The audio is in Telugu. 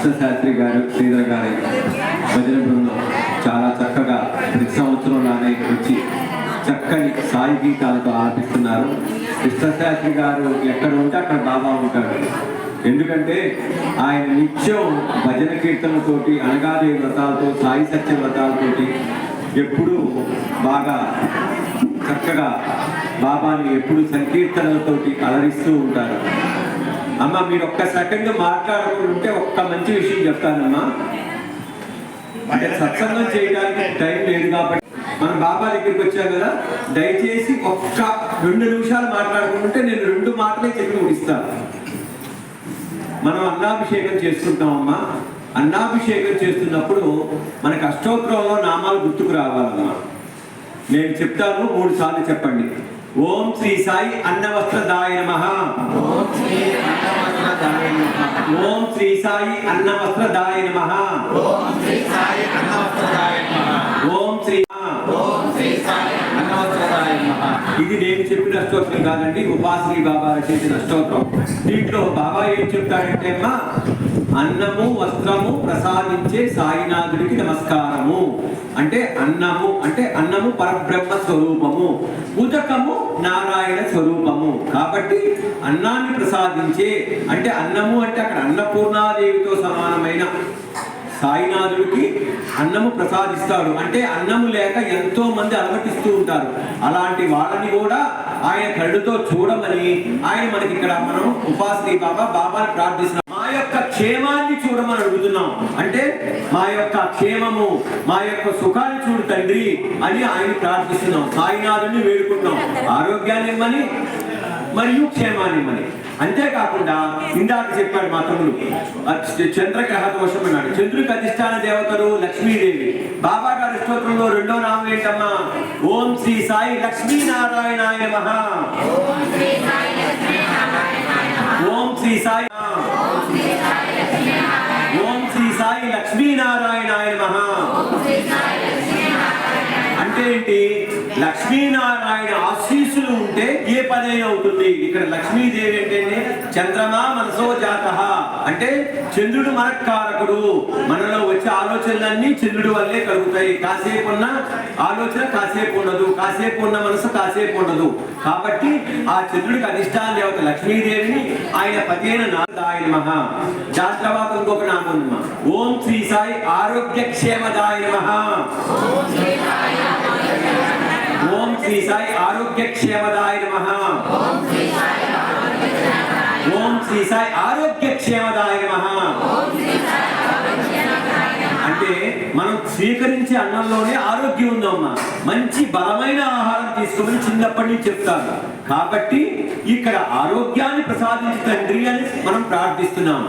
కృష్ణశాస్త్రి గారు, శ్రీధర్ గారి భజన బృందం చాలా చక్కగా ప్రతి సంవత్సరంలానే వచ్చి చక్కని సాయి గీతాలతో ఆలపిస్తున్నారు. కృష్ణశాస్త్రి గారు ఎక్కడ ఉంటే అక్కడ బాబా ఉంటాడు. ఎందుకంటే ఆయన నిత్యం భజన కీర్తనతోటి, అనగాదేవి వ్రతాలతో, సాయి సత్య వ్రతాలతోటి ఎప్పుడూ బాగా చక్కగా బాబాని ఎప్పుడు సంకీర్తనలతోటి అలరిస్తూ ఉంటారు. అమ్మ, మీరు ఒక్క సెకండ్ మాట్లాడుకుంటుంటే ఒక్క మంచి విషయం చెప్తానమ్మా. అంటే సత్సంగం చేయడానికి టైం లేదు కాబట్టి మనం బాబా దగ్గరికి వచ్చాం కదా, దయచేసి ఒక్క 2 నిమిషాలు మాట్లాడుకుంటుంటే నేను 2 మాటలే చెప్పి ముగిస్తాను. మనం అన్నాభిషేకం చేసుకుంటామమ్మా. అన్నాభిషేకం చేస్తున్నప్పుడు మనకు అష్టోత్తరంలో నామాలు గుర్తుకు రావాలమ్మా. నేను చెప్తాను, 3 సార్లు చెప్పండి. ఓం శ్రీ సాయి అన్నవస్త్రదాయ నమః. ఓం శ్రీ సాయి అన్నవస్త్రదాయ నమః. ఇది నేను చెప్పిన అష్టోత్తరం కాదండి, ఉపాసనీ బాబా రచించిన అష్టోత్తరం. దీంట్లో బాబా ఏం చెప్తాడంటే అమ్మా, అన్నము వస్త్రము ప్రసాదించే సాయినాథుడికి నమస్కారము. అంటే అన్నము పరబ్రహ్మ స్వరూపము, ఉదకము నారాయణ స్వరూపము. కాబట్టి అన్నాన్ని ప్రసాదించే అంటే అన్నము అంటే అక్కడ అన్నపూర్ణాదేవితో సమానమైన సాయినాథుడికి అన్నము ప్రసాదిస్తాడు. అంటే అన్నము లేక ఎంతో మంది అలమటిస్తూ ఉంటారు. అలాంటి వాళ్ళని కూడా ఆయన కళ్ళుతో చూడమని ఆయన మనకి ఇక్కడ మనం ఉపాసనీ బాబాని ప్రార్థిస్తున్నాం. మా యొక్క క్షేమాన్ని చూడమని అడుగుతున్నాం. అంటే మా యొక్క క్షేమము, మా యొక్క సుఖాన్ని చూడు తండ్రి అని ఆయన ప్రార్థిస్తున్నాం. సాయినాథుడిని వేడుకుంటున్నాం, ఆరోగ్యాన్ని ఇమ్మని మరియు క్షేమాన్ని ఇమ్మని. అంతేకాకుండా ఇందాక చెప్పాడు మా తమ్ముడు, చంద్రగ్రహ దోషం అన్నాడు. చంద్రుడికి అధిష్టాన దేవతలు లక్ష్మీదేవి. బాబా గారి స్తోత్రంలో 2వ నామం ఏంటమ్మా? ఓం శ్రీ సాయి లక్ష్మీనారాయణాయ నమః. ఓం శ్రీ సాయి ఓం శ్రీ సాయి లక్ష్మీనారాయణాయ నమః. అంటే ఏంటి? లక్ష్మీనారాయణ ఆశీస్సులు ఉంటే ఏ పనైనా అవుతుంది. ఇక్కడ లక్ష్మీదేవి అంటే చంద్రమా మనసో జాతః అంటే చంద్రుడు మనకారకుడు. మనలో వచ్చే ఆలోచనలన్నీ చంద్రుడి వల్లే కలుగుతాయి. కాసేపు ఉన్న ఆలోచన కాసేపు ఉండదు, కాసేపు ఉన్న మనసు కాసేపు ఉండదు. కాబట్టి ఆ చంద్రుడికి అధిష్టాన దేవత లక్ష్మీదేవిని ఆయన పతేన నాదాయ నమః. దాని తర్వాత ఇంకొక నామం ఓం శ్రీ సాయి ఆరోగ్యక్షేమదాయ నమః. ఓం శ్రీ సాయి ఆరోగ్యక్షేమదాయ నమః. ఓం శ్రీ సాయి ఆరోగ్యక్షేమదాయ నమః. అంటే మనం స్వీకరించే అన్నంలోనే ఆరోగ్యం ఉందమ్మా. మంచి బలమైన ఆహారం తీసుకోమని చిన్నప్పటి నుంచి చెప్తారు. కాబట్టి ఇక్కడ ఆరోగ్యాన్ని ప్రసాదించు తండ్రి అని మనం ప్రార్థిస్తున్నాము.